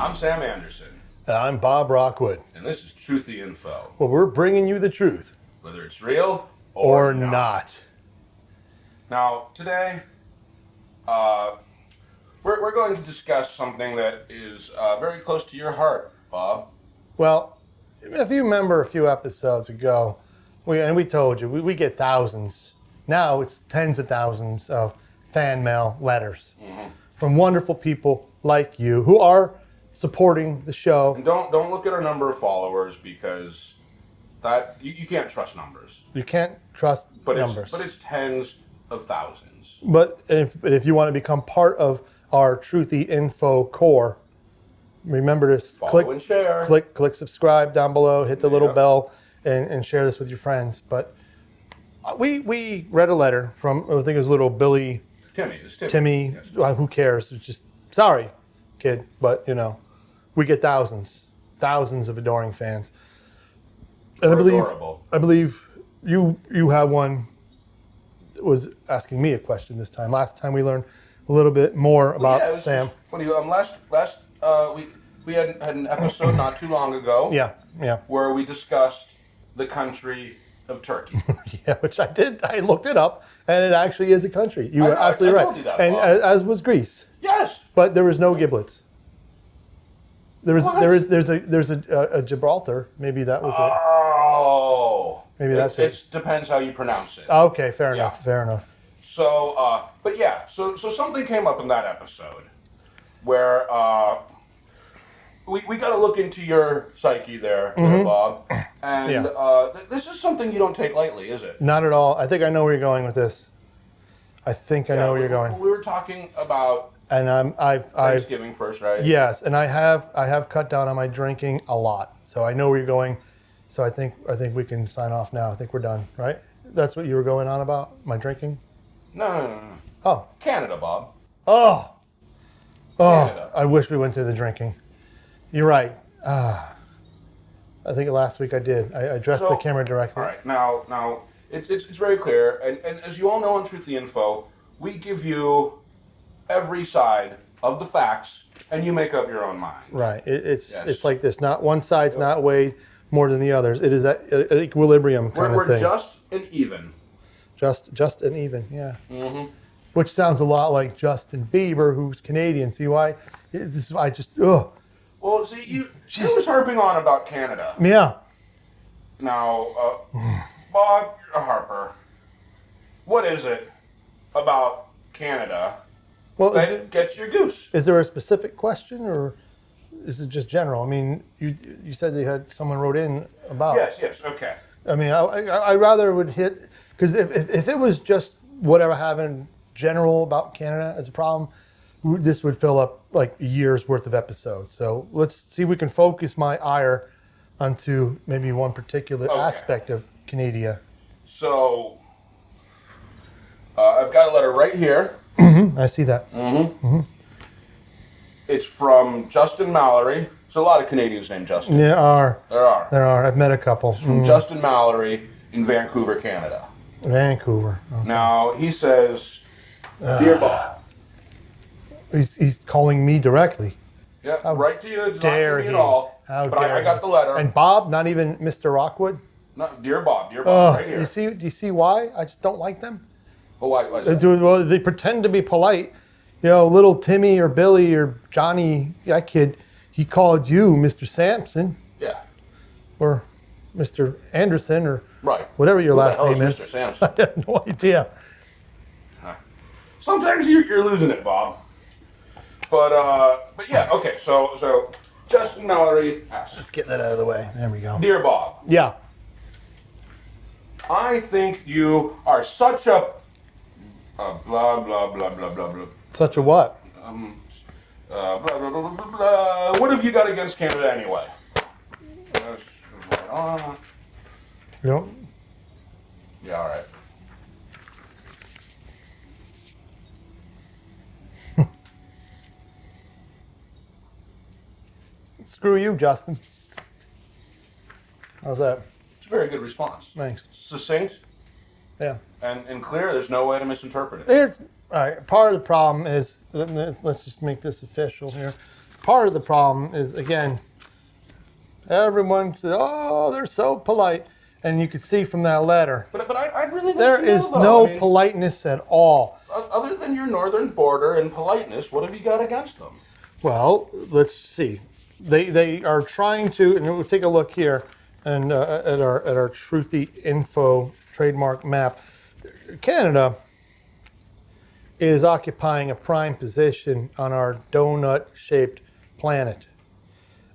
I'm Sam Anderson. I'm Bob Rockwood. And this is Truthy Info. Well, we're bringing you the truth. Whether it's real or not. Now, today, we're going to discuss something that is very close to your heart, Bob. Well, if you remember a few episodes ago, we told you, we get thousands. Now it's tens of thousands of fan mail letters from wonderful people like you who are supporting the show. And don't look at our number of followers because that you can't trust numbers. You can't trust numbers. But it's tens of thousands. But if you want to become part of our Truthy Info core, remember to Follow and share. Click subscribe down below, hit the little bell, and share this with your friends. But we read a letter from, I think it was little Billy. Timmy. Yes. Well, who cares? It's just, sorry, kid, but we get thousands of adoring fans. And adorable. I believe you have one that was asking me a question this time. Last time we learned a little bit more about Sam. Funny, we had an episode not too long ago. Yeah. Where we discussed the country of Turkey. Yeah, which I did. I looked it up, and it actually is a country. You were absolutely right. Told you that, and as was Greece. Yes. But there was no giblets. There's a Gibraltar. Maybe that was it. Oh. Maybe that's it. It depends how you pronounce it. Okay, fair enough. So, so something came up in that episode where we got to look into your psyche there, Bob. And this is something you don't take lightly, is it? Not at all. I think I know where you're going with this. I know where you're going. We were talking about Thanksgiving first, right? Yes, and I have cut down on my drinking a lot, so I know where you're going. So I think we can sign off now. I think we're done, right? That's what you were going on about, my drinking? No. Oh, Canada, Bob. Oh, Canada. I wish we went to the drinking. You're right. I think last week I did. I addressed the camera directly. All right, now it's very clear, and as you all know on Truthy Info, we give you every side of the facts, and you make up your own mind. Right. It's like this. Not one side's not weighed more than the others. It is at equilibrium kind of thing. We're just and even. Just and even. Yeah. Mm-hmm. Which sounds a lot like Justin Bieber, who's Canadian. See why? Well, see, you was harping on about Canada. Yeah. Now, Bob, you're a harper. What is it about Canada that gets your goose? Is there a specific question, or is it just general? I mean, you said they had someone wrote in about. Yes, okay. I mean, I rather would hit, because if it was just whatever having general about Canada as a problem, this would fill up like a year's worth of episodes. So let's see if we can focus my ire onto maybe one particular aspect of Canada. So I've got a letter right here. I see that. It's from Justin Mallory. There's a lot of Canadians named Justin. There are. I've met a couple. It's from Justin Mallory in Vancouver, Canada. Vancouver. Okay. Now, he says, Dear Bob. He's calling me directly. Yeah, right to you. It's not dare to me he? at all. How but dare I got the letter. And Bob, not even Mr. Rockwood? No, Dear Bob, right here. Do you see why? I just don't like them. Well, why is that? Well, they pretend to be polite. Little Timmy or Billy or Johnny, that kid, he called you Mr. Sampson. Yeah. Or Mr. Anderson or right. Whatever your last name is. Mr. Sampson? I have no idea. Sometimes you're losing it, Bob. But yeah, okay, so Justin Mallory asks. Let's get that out of the way. There we go. Dear Bob. Yeah. I think you are such a blah, blah, blah, blah, blah, blah. Such a what? Blah, blah, blah, blah, blah, blah. What have you got against Canada anyway? Yep. Yeah, all right. Screw you, Justin. How's that? It's a very good response. Thanks. Succinct. Yeah. And clear. There's no way to misinterpret it. All right. Part of the problem is, let's just make this official here. part of the problem is, again, everyone said, oh, they're so polite. And you could see from that letter. But I'd really like there to know, is though. no politeness at all. Other than your northern border and politeness, what have you got against them? Well, let's see. They are trying to, and we'll take a look here and at our Truthy Info trademark map. Canada is occupying a prime position on our donut-shaped planet.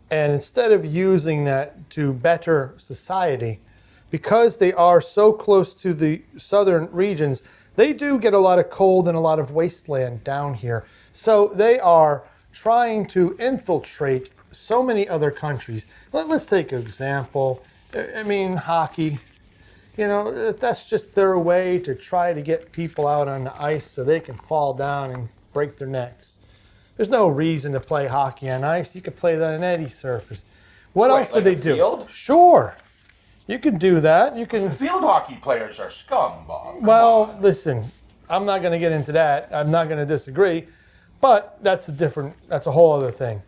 And instead of using that to better society, because they are so close to the southern regions, they do get a lot of cold and a lot of wasteland down here. So they are trying to infiltrate so many other countries. Let's take an example. I mean, hockey. You know, that's just their way to try to get people out on the ice so they can fall down and break their necks. There's no reason to play hockey on ice. You could play that on any surface. What else do they do? Field? Sure. You can do that. You can. The field hockey players are scum, Bob. Well, listen, I'm not going to get into that. I'm not going to disagree, but that's a whole other thing.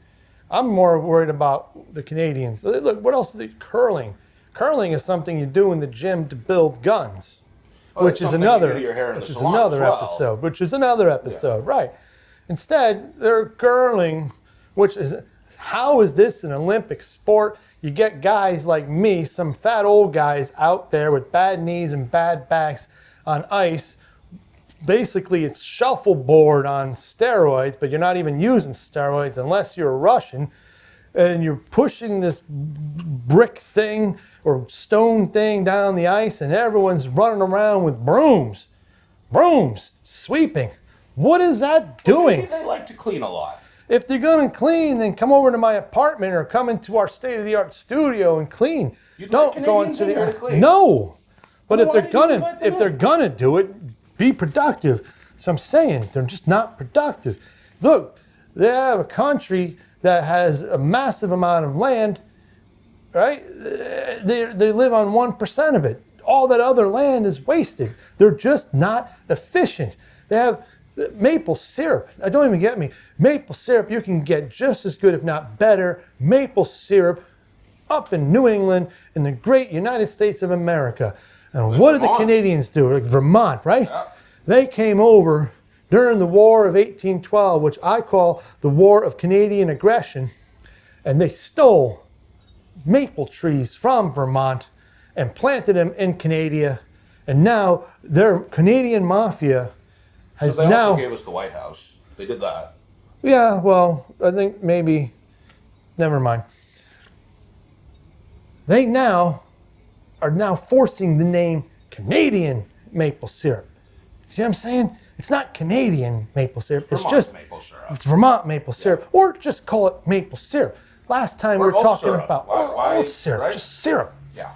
I'm more worried about the Canadians. Look, what else are they? Curling. Curling is something you do in the gym to build guns, which is another episode. Which is another episode, right? Instead, they're curling, which is, how is this an Olympic sport? You get guys like me, some fat old guys out there with bad knees and bad backs on ice. Basically, it's shuffleboard on steroids, but you're not even using steroids unless you're Russian. And you're pushing this brick thing or stone thing down the ice, and everyone's running around with brooms, sweeping. What is that doing? Maybe they like to clean a lot. If they're going to clean, then come over to my apartment or come into our state-of-the-art studio and clean. Don't go into the clean. No, but if they're gonna do it, be productive. So I'm saying they're just not productive. Look, they have a country that has a massive amount of land, right? They live on 1% of it. All that other land is wasted. They're just not efficient. They have maple syrup. Don't even get me. Maple syrup, you can get just as good, if not better, maple syrup up in New England, in the great United States of America. And what did the Canadians do? Like Vermont, right? Yeah. They came over during the War of 1812, which I call the War of Canadian Aggression, and they stole maple trees from Vermont and planted them in Canada. And now their Canadian mafia has they also gave us the White House. They did that. Yeah, well, I think maybe, never mind. They are now forcing the name Canadian maple syrup. See what I'm saying? It's not Canadian maple syrup. It's just maple syrup. It's Vermont maple syrup, or just call it maple syrup. Last time we were talking about oat syrup, right? Just syrup. Yeah.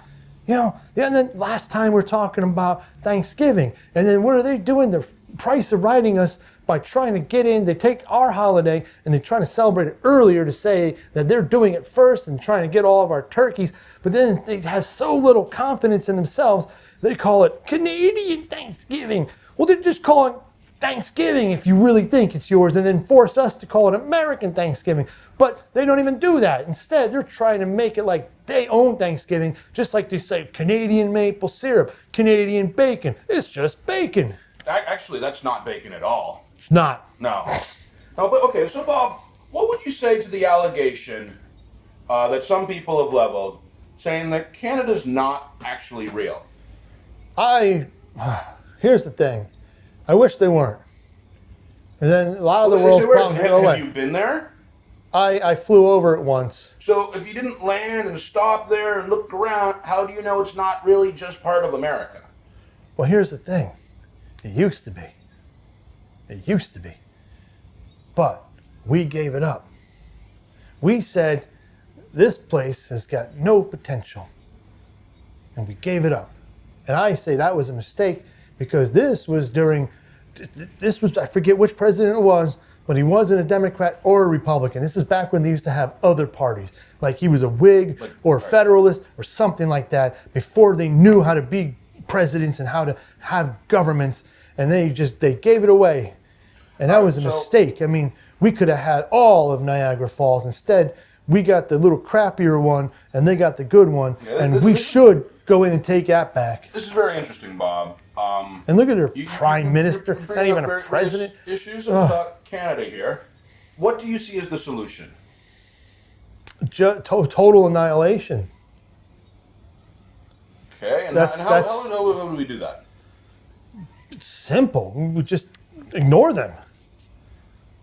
You know, and then last time we were talking about Thanksgiving, and then what are they doing? They're price of writing us by trying to get in. They take our holiday and they're trying to celebrate it earlier to say that they're doing it first and trying to get all of our turkeys. But then they have so little confidence in themselves, they call it Canadian Thanksgiving. Well, they just call it Thanksgiving if you really think it's yours, and then force us to call it American Thanksgiving. But they don't even do that. Instead, they're trying to make it like they own Thanksgiving, just like they say Canadian maple syrup, Canadian bacon. It's just bacon. Actually, that's not bacon at all. It's not. No. No, but okay, so Bob, what would you say to the allegation that some people have leveled, saying that Canada's not actually real? Here's the thing. I wish they weren't. And then a lot of the world's problems go away. Have you been there? I flew over it once. So if you didn't land and stop there and look around, how do you know it's not really just part of America? Well, here's the thing. It used to be. It used to be. But we gave it up. We said, this place has got no potential. And we gave it up. And I say that was a mistake because this was, I forget which president it was, but he wasn't a Democrat or a Republican. This is back when they used to have other parties. Like he was a Whig or a Federalist or something like that before they knew how to be presidents and how to have governments, and they gave it away. And that was a mistake. I mean, we could have had all of Niagara Falls. Instead, we got the little crappier one, and they got the good one. Yeah, and we should go in and take that back. This is very interesting, Bob. And look at their prime minister, not even a president. Issues about Canada here. What do you see as the solution? Total annihilation. Okay, and how do we do that? It's simple. We just ignore them.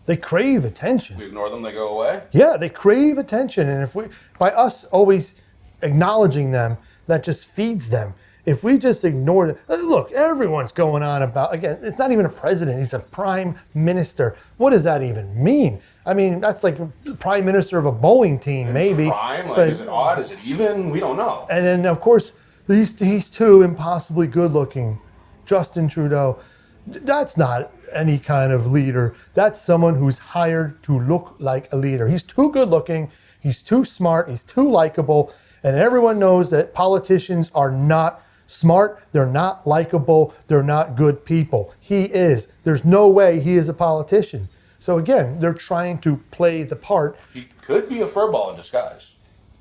They crave attention. We ignore them, they go away? Yeah, they crave attention. And if by us always acknowledging them, that just feeds them. If we just ignore it, look, everyone's going on about, again, it's not even a president, he's a prime minister. What does that even mean? I mean, that's like the prime minister of a bowling team, maybe. Prime? Like, is it odd? Is it even? We don't know. And then, of course, he's too impossibly good looking. Justin Trudeau, that's not any kind of leader. That's someone who's hired to look like a leader. He's too good looking, he's too smart, he's too likable, and everyone knows that politicians are not smart, they're not likable, they're not good people. He is. There's no way he is a politician. So again, they're trying to play the part. He could be a furball in disguise.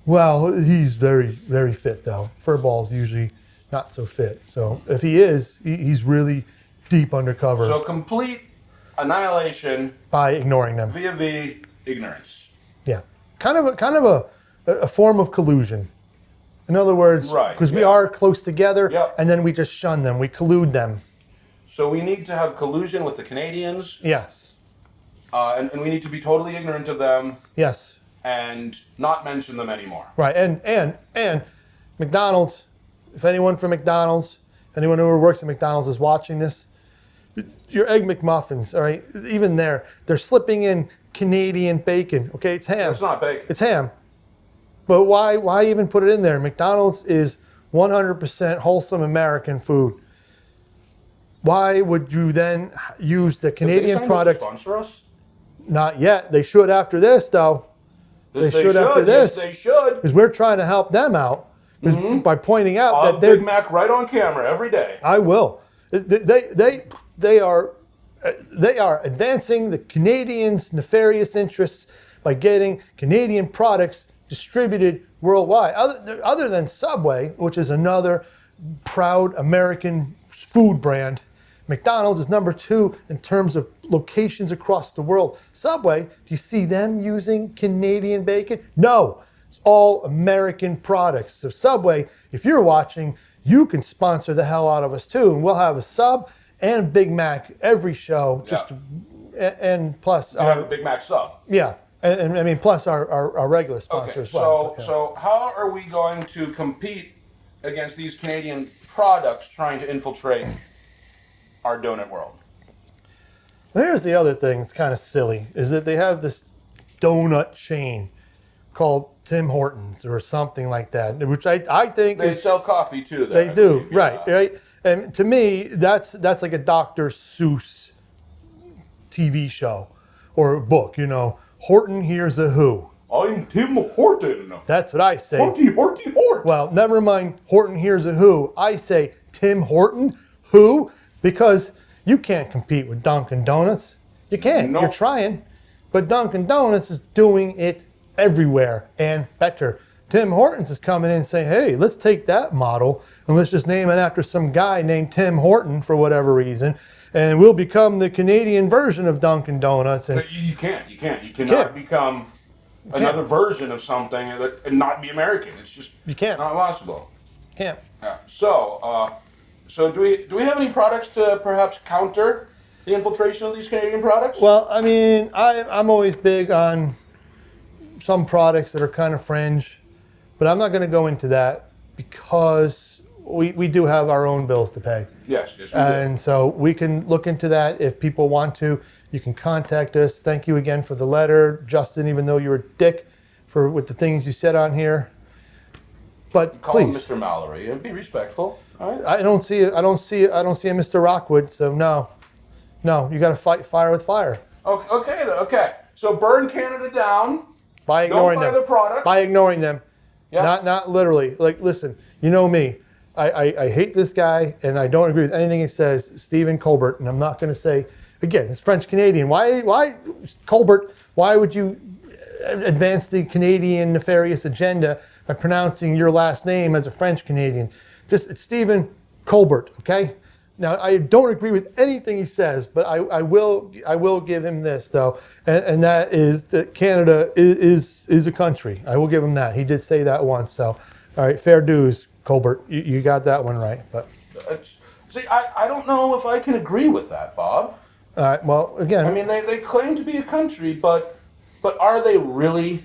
Well, he's very, very fit though. Furball's usually not so fit. So if he is, he's really deep undercover. So complete annihilation by ignoring them. Via the ignorance. Yeah. Kind of a form of collusion. In other words, because we are close together, and then we just shun them, we collude them. So we need to have collusion with the Canadians. Yes. And we need to be totally ignorant of them. Yes. And not mention them anymore. Right. And McDonald's, if anyone from McDonald's, anyone who works at McDonald's is watching this, your Egg McMuffins, all right, even they're slipping in Canadian bacon. Okay, it's ham. It's not bacon. It's ham. But why even put it in there? McDonald's is 100% wholesome American food. Why would you then use the Canadian product? Did they sponsor us? Not yet. They should after this, though. They should after this. Yes, they should. Because we're trying to help them out by pointing out that they're Big Mac right on camera every day. I will. They are advancing the Canadians' nefarious interests by getting Canadian products distributed worldwide. Other than Subway, which is another proud American food brand, McDonald's is number 2 in terms of locations across the world. Subway, do you see them using Canadian bacon? No, it's all American products. So Subway, if you're watching, you can sponsor the hell out of us too, and we'll have a sub and a Big Mac every show. And plus have a Big Mac sub. Yeah. And I mean, plus our regular sponsor as well. So how are we going to compete against these Canadian products trying to infiltrate our donut world? Here's the other thing that's kind of silly, is that they have this donut chain called Tim Hortons or something like that, which I think they sell coffee too. They do, right. And to me, that's like a Dr. Seuss TV show or book, you know. Horton Hears a Who. I'm Tim Horton. That's what I say. Hort. Well, never mind Horton Hears a Who. I say Tim Horton Who, because you can't compete with Dunkin' Donuts. You can't. Nope. You're trying. But Dunkin' Donuts is doing it everywhere and better. Tim Hortons is coming in and saying, hey, let's take that model and let's just name it after some guy named Tim Horton for whatever reason. And we'll become the Canadian version of Dunkin' Donuts. And but you can't. You cannot become another version of something and not be American. It's just not possible. Can't. Yeah. So do we have any products to perhaps counter the infiltration of these Canadian products? Well, I mean, I'm always big on some products that are kind of fringe, but I'm not going to go into that because we do have our own bills to pay. Yes, we do. And so we can look into that if people want to. You can contact us. Thank you again for the letter, Justin, even though you're a dick with the things you said on here. But call him Mr. Mallory and be respectful. All right? I don't see a Mr. Rockwood, so no, you got to fight fire with fire. Okay. So burn Canada down. By ignoring them. Don't buy the products. By ignoring them. Yeah. Not literally. Like, listen, you know me. I hate this guy, and I don't agree with anything he says, Stephen Colbert, and I'm not going to say again, it's French Canadian. Why, Colbert? Why would you advance the Canadian nefarious agenda by pronouncing your last name as a French Canadian? It's Stephen Colbert. Okay. Now I don't agree with anything he says, but I will give him this though, and that is that Canada is a country. I will give him that. He did say that once. So, all right, fair dues, Colbert. You got that one right. But see, I don't know if I can agree with that, Bob. all right. Well, again, I mean, they claim to be a country, but are they really?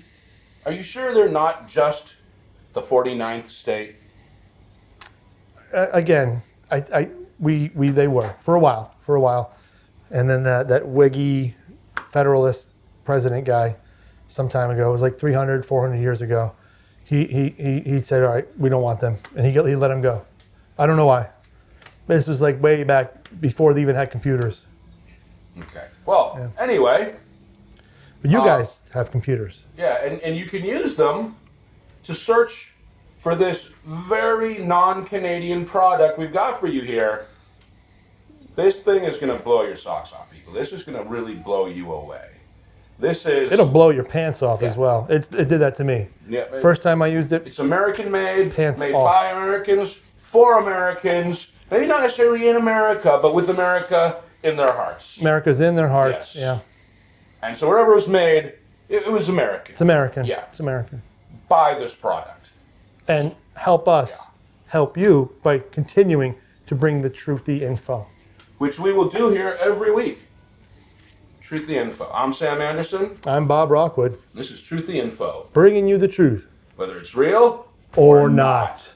Are you sure they're not just the 49th state? Again, they were for a while, and then that wiggy federalist president guy some time ago, it was like 300, 400 years ago. He said, all right, we don't want them, and he let them go. I don't know why. This was like way back before they even had computers. Okay. Well, anyway. But you guys have computers. Yeah, and you can use them to search for this very non-Canadian product we've got for you here. This thing is going to blow your socks off, people. This is going to really blow you away. It'll blow your pants off as well. It did that to me. Yeah. First time I used it. It's American made, pants made off. By Americans, for Americans. Maybe not necessarily in America, but with America in their hearts. America's in their hearts, yes. Yeah. And so wherever it was made, it was American. It's American. Yeah. It's American. Buy this product. And help us help you by continuing to bring the Truthy Info. Which we will do here every week. Truthy Info. I'm Sam Anderson. I'm Bob Rockwood. This is Truthy Info. Bringing you the truth. Whether it's real or not.